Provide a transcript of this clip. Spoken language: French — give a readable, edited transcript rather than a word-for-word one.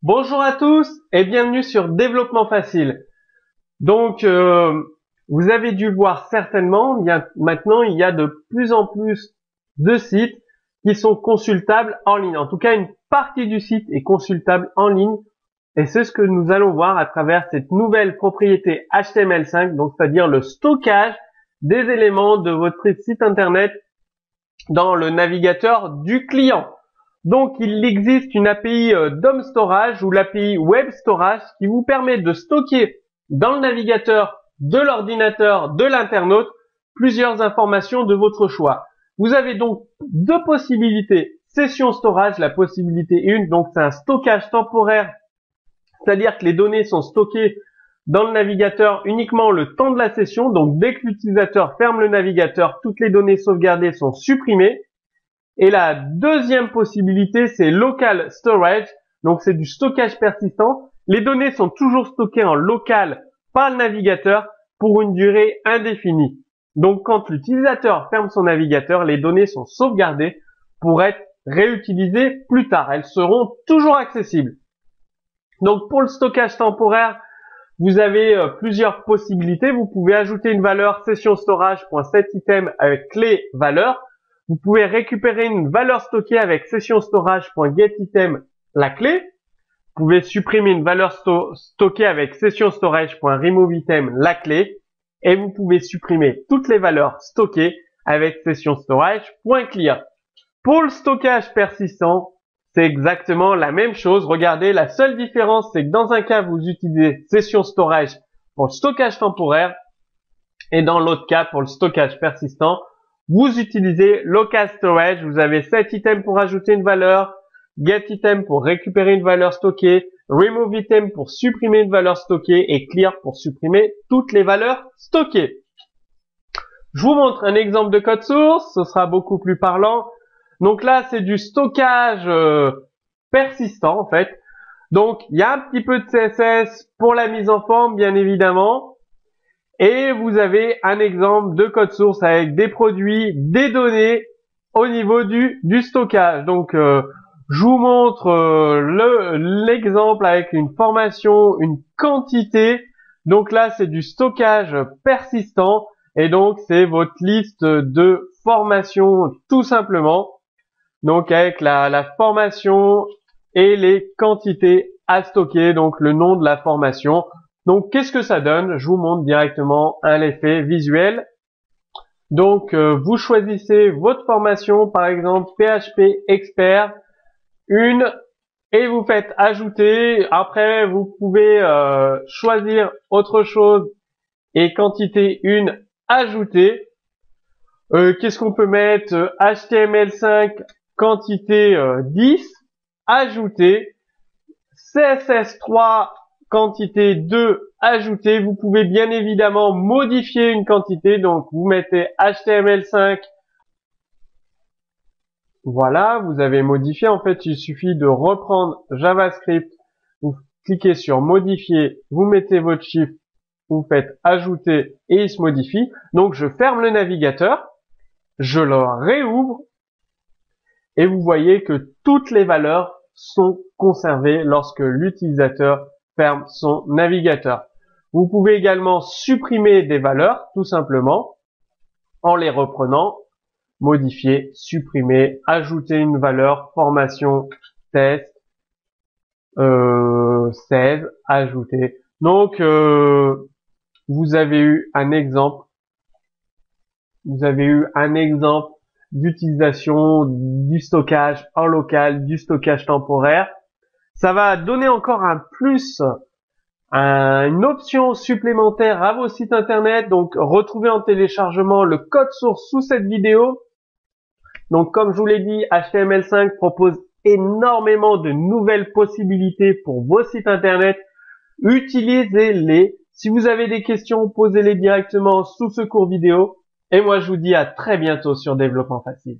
Bonjour à tous et bienvenue sur Développement Facile. Donc, vous avez dû le voir certainement, maintenant il y a de plus en plus de sites qui sont consultables en ligne. En tout cas, une partie du site est consultable en ligne et c'est ce que nous allons voir à travers cette nouvelle propriété HTML5, donc c'est-à-dire le stockage des éléments de votre site internet dans le navigateur du client. Donc, il existe une API DOM Storage ou l'API Web Storage qui vous permet de stocker dans le navigateur de l'ordinateur de l'internaute plusieurs informations de votre choix. Vous avez donc deux possibilités. Session Storage, la possibilité 1, donc c'est un stockage temporaire, c'est-à-dire que les données sont stockées dans le navigateur uniquement le temps de la session. Donc, dès que l'utilisateur ferme le navigateur, toutes les données sauvegardées sont supprimées. Et la deuxième possibilité, c'est Local Storage. Donc, c'est du stockage persistant. Les données sont toujours stockées en local par le navigateur pour une durée indéfinie. Donc, quand l'utilisateur ferme son navigateur, les données sont sauvegardées pour être réutilisées plus tard. Elles seront toujours accessibles. Donc, pour le stockage temporaire, vous avez plusieurs possibilités. Vous pouvez ajouter une valeur session-storage.setItem avec clé valeur. Vous pouvez récupérer une valeur stockée avec session-storage.getItem, la clé. Vous pouvez supprimer une valeur stockée avec session-storage.removeItem, la clé. Et vous pouvez supprimer toutes les valeurs stockées avec session-storage.clear. Pour le stockage persistant, c'est exactement la même chose. Regardez, la seule différence, c'est que dans un cas, vous utilisez session-storage pour le stockage temporaire. Et dans l'autre cas, pour le stockage persistant, vous utilisez Local Storage, vous avez setItem pour ajouter une valeur, getItem pour récupérer une valeur stockée, removeItem pour supprimer une valeur stockée et clear pour supprimer toutes les valeurs stockées. Je vous montre un exemple de code source, ce sera beaucoup plus parlant. Donc là, c'est du stockage persistant en fait. Donc, il y a un petit peu de CSS pour la mise en forme, bien évidemment. Et vous avez un exemple de code source avec des produits, des données au niveau du stockage. Donc, je vous montre l'exemple avec une formation, une quantité. Donc là, c'est du stockage persistant. Et donc, c'est votre liste de formations tout simplement. Donc, avec la formation et les quantités à stocker. Donc, le nom de la formation. Donc, qu'est-ce que ça donne? Je vous montre directement un effet visuel. Donc, vous choisissez votre formation, par exemple PHP Expert, une, et vous faites ajouter. Après, vous pouvez choisir autre chose et quantité 1, ajouter. Qu'est-ce qu'on peut mettre? HTML5, quantité 10, ajouter. CSS3, quantité 2 ajoutée. Vous pouvez bien évidemment modifier une quantité. Donc, vous mettez HTML5. Voilà, vous avez modifié. En fait, il suffit de reprendre JavaScript. Vous cliquez sur modifier. Vous mettez votre chiffre. Vous faites ajouter et il se modifie. Donc, je ferme le navigateur. Je le réouvre. Et vous voyez que toutes les valeurs sont conservées lorsque l'utilisateur ferme son navigateur. Vous pouvez également supprimer des valeurs, tout simplement, en les reprenant, modifier, supprimer, ajouter une valeur, formation, test, 16, ajouter. Donc, vous avez eu un exemple. Vous avez eu un exemple d'utilisation du stockage en local, du stockage temporaire. Ça va donner encore un plus, une option supplémentaire à vos sites internet. Donc, retrouvez en téléchargement le code source sous cette vidéo. Donc, comme je vous l'ai dit, HTML5 propose énormément de nouvelles possibilités pour vos sites internet. Utilisez-les. Si vous avez des questions, posez-les directement sous ce cours vidéo. Et moi, je vous dis à très bientôt sur Développement Facile.